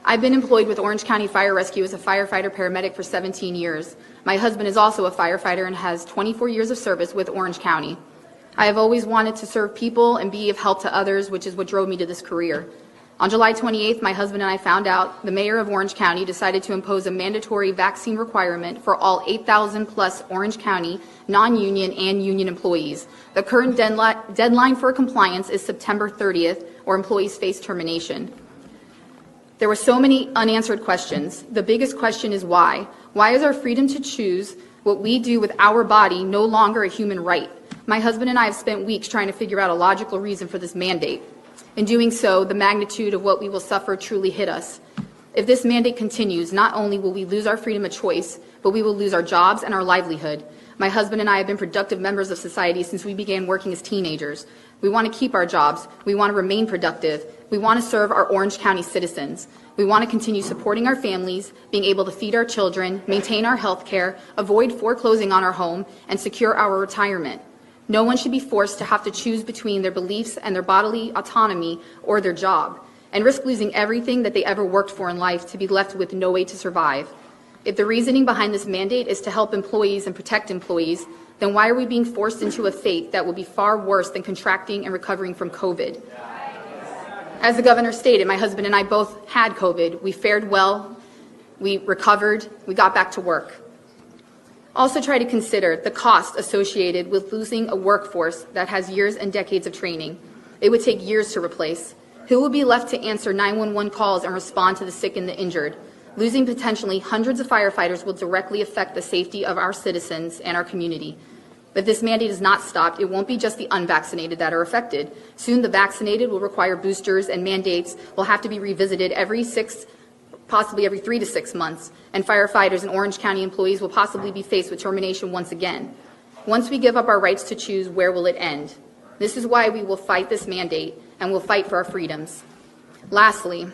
I've been employed with Orange County Fire Rescue as a firefighter paramedic for 17 years. My husband is also a firefighter and has 24 years of service with Orange County. I have always wanted to serve people and be of help to others, which is what drove me to this career. On July 28th, my husband and I found out the mayor of Orange County decided to impose a mandatory vaccine requirement for all 8,000 plus Orange County non-union and union employees. The current deadline for compliance is September 30th, or employees face termination. There were so many unanswered questions. The biggest question is why? Why is our freedom to choose what we do with our body no longer a human right? My husband and I have spent weeks trying to figure out a logical reason for this mandate. In doing so, the magnitude of what we will suffer truly hit us. If this mandate continues, not only will we lose our freedom of choice, but we will lose our jobs and our livelihood. My husband and I have been productive members of society since we began working as teenagers. We want to keep our jobs. We want to remain productive. We want to serve our Orange County citizens. We want to continue supporting our families, being able to feed our children, maintain our health care, avoid foreclosing on our home, and secure our retirement. No one should be forced to have to choose between their beliefs and their bodily autonomy or their job, and risk losing everything that they ever worked for in life to be left with no way to survive. If the reasoning behind this mandate is to help employees and protect employees, then why are we being forced into a fate that will be far worse than contracting and recovering from COVID? As the governor stated, my husband and I both had COVID. We fared well, we recovered, we got back to work. Also try to consider the cost associated with losing a workforce that has years and decades of training. It would take years to replace. Who will be left to answer 911 calls and respond to the sick and the injured? Losing potentially hundreds of firefighters will directly affect the safety of our citizens and our community. But this mandate is not stopped. It won't be just the unvaccinated that are affected. Soon the vaccinated will require boosters, and mandates will have to be revisited possibly every 3 to 6 months, and firefighters and Orange County employees will possibly be faced with termination once again. Once we give up our rights to choose, where will it end? This is why we will fight this mandate, and will fight for our freedoms. Lastly,